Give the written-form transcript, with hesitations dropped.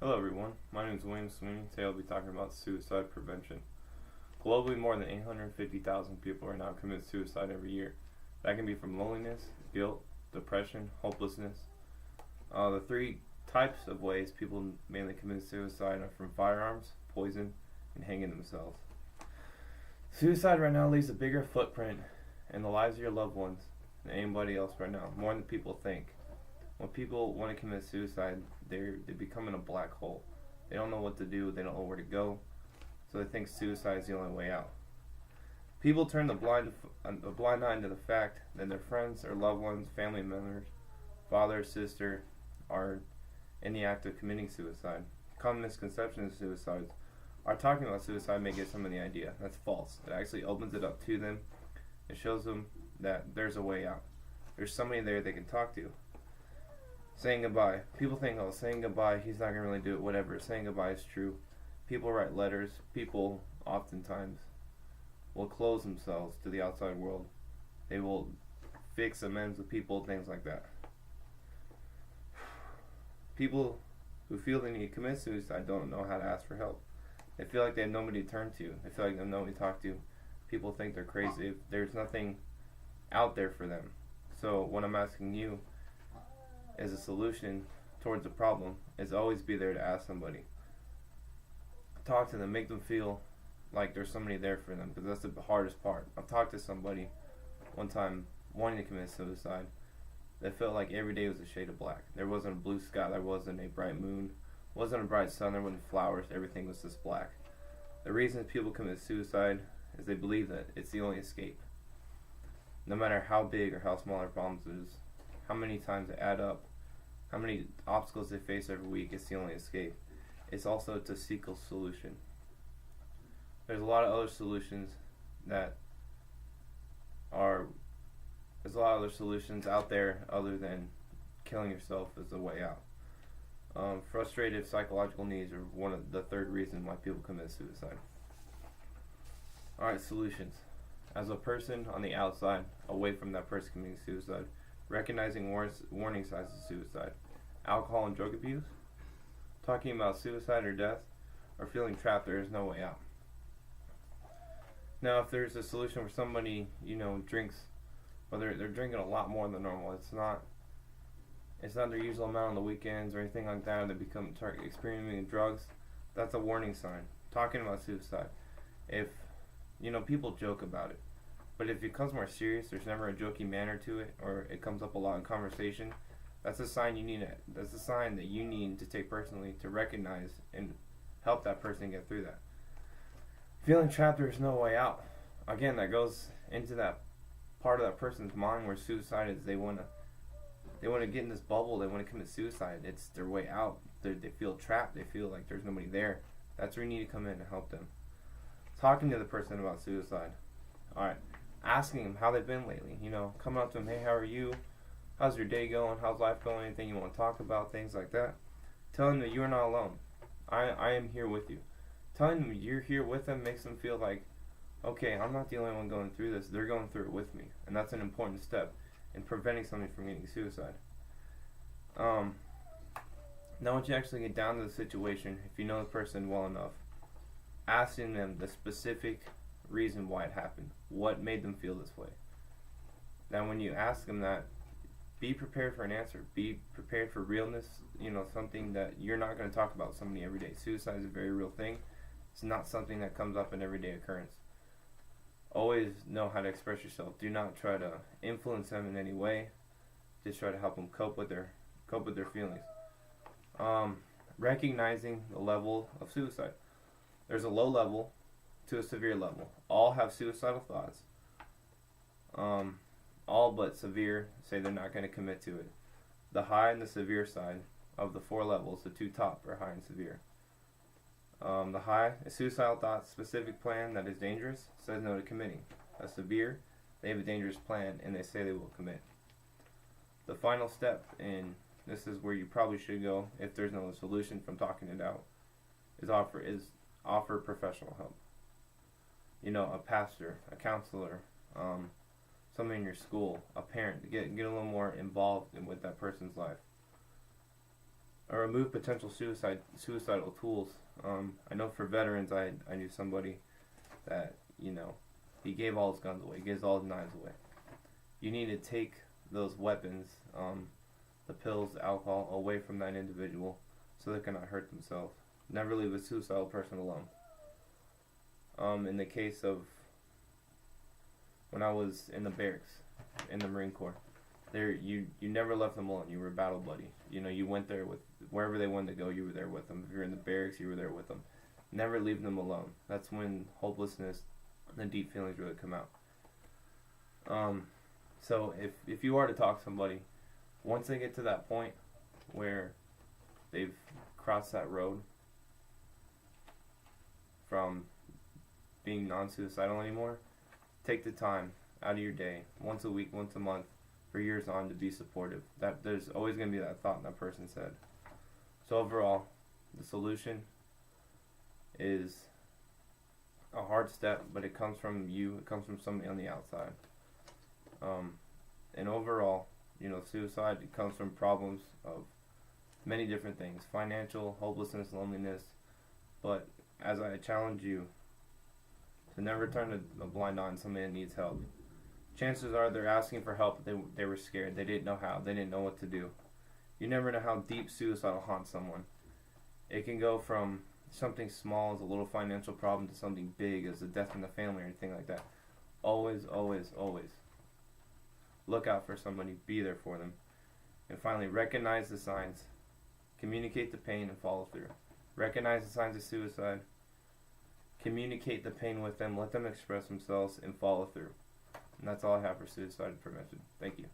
Hello everyone, my name is William Sweeney. Today I'll be talking about suicide prevention. Globally, more than 850,000 people are now commit suicide every year. That can be from loneliness, guilt, depression, hopelessness. The three types of ways people mainly commit suicide are from firearms, poison, and hanging themselves. Suicide right now leaves a bigger footprint in the lives of your loved ones than anybody else right now, more than people think. When people want to commit suicide, they become in a black hole. They don't know what to do. They don't know where to go. So they think suicide is the only way out. People turn a blind eye to the fact that their friends or loved ones, family members, father or sister, are in the act of committing suicide. Common misconceptions of suicides are talking about suicide may give someone the idea. That's false. It actually opens it up to them. It shows them that there's a way out. There's somebody there they can talk to. Saying goodbye. People think, oh, saying goodbye, he's not going to really do it, whatever. Saying goodbye is true. People write letters. People oftentimes will close themselves to the outside world. They will fix amends with people, things like that. People who feel they need to commit suicide don't know how to ask for help. They feel like they have nobody to turn to. They feel like they have nobody to talk to. People think they're crazy. There's nothing out there for them. So what I'm asking you as a solution towards the problem is always be there to ask somebody. Talk to them, make them feel like there's somebody there for them, because that's the hardest part. I've talked to somebody one time wanting to commit suicide that felt like every day was a shade of black. There wasn't a blue sky, there wasn't a bright moon, wasn't a bright sun, there wasn't flowers, everything was just black. The reason people commit suicide is they believe that it's the only escape. No matter how big or how small their problems is, how many times they add up, how many obstacles they face every week, it's the only escape. It's also to seek a solution. There's a lot of other solutions that are there's a lot of other solutions out there other than killing yourself as a way out. Frustrated psychological needs are one of the third reason why people commit suicide. Alright, solutions. As a person on the outside, away from that person committing suicide, recognizing warning signs of suicide, alcohol and drug abuse, talking about suicide or death, or feeling trapped, there is no way out. Now, if there's a solution where somebody, drinks, or they're drinking a lot more than normal, it's not their usual amount on the weekends or anything like that, they become experimenting drugs, that's a warning sign. Talking about suicide. If, people joke about it, but if it becomes more serious, there's never a jokey manner to it, or it comes up a lot in conversation, that's a sign that's a sign that you need to take personally to recognize and help that person get through that. Feeling trapped, there's no way out. Again, that goes into that part of that person's mind where suicide is they want to get in this bubble, they want to commit suicide. It's their way out. They feel trapped, they feel like there's nobody there. That's where you need to come in and help them. Talking to the person about suicide. Alright. Asking them how they've been lately. Coming up to them, hey, how are you? How's your day going? How's life going? Anything you want to talk about? Things like that. Telling them that you're not alone. I am here with you. Telling them you're here with them makes them feel like, okay, I'm not the only one going through this. They're going through it with me. And that's an important step in preventing somebody from getting suicide. Now once you actually get down to the situation, if you know the person well enough, asking them the specific reason why it happened. What made them feel this way? Now when you ask them that, be prepared for an answer. Be prepared for realness, something that you're not going to talk about with somebody every day. Suicide is a very real thing. It's not something that comes up in everyday occurrence. Always know how to express yourself. Do not try to influence them in any way. Just try to help them cope with their feelings. Recognizing the level of suicide. There's a low level to a severe level. All have suicidal thoughts. All but severe say they're not going to commit to it. The high and the severe side of the four levels, the two top are high and severe. The high, a suicidal thought specific plan that is dangerous, says no to committing. A severe, they have a dangerous plan and they say they will commit. The final step, and this is where you probably should go if there's no solution from talking it out, is offer professional help. A pastor, a counselor, somebody in your school, a parent, to get a little more involved with that person's life. or remove potential suicidal tools. I know for veterans, I knew somebody that, he gave all his guns away, gives all his knives away. You need to take those weapons, the pills, the alcohol, away from that individual so they cannot hurt themselves. Never leave a suicidal person alone. In the case of when I was in the barracks, in the Marine Corps, you never left them alone. You were a battle buddy. You went there with wherever they wanted to go. You were there with them. If you were in the barracks, you were there with them. Never leave them alone. That's when hopelessness and the deep feelings really come out. So if you are to talk to somebody, once they get to that point where they've crossed that road from being non-suicidal anymore, take the time out of your day, once a week, once a month, for years on, to be supportive. That there's always going to be that thought in that person's head. So overall, the solution is a hard step, but it comes from you. It comes from somebody on the outside. And overall, suicide, it comes from problems of many different things: financial, hopelessness, loneliness. But as I challenge you to never turn a blind eye on somebody that needs help. Chances are they're asking for help, but they were scared. They didn't know how. They didn't know what to do. You never know how deep suicide will haunt someone. It can go from something small as a little financial problem to something big as a death in the family or anything like that. Always, always, always look out for somebody. Be there for them. And finally, recognize the signs. Communicate the pain and follow through. Recognize the signs of suicide. Communicate the pain with them. Let them express themselves and follow through. And that's all I have for suicide prevention. Thank you.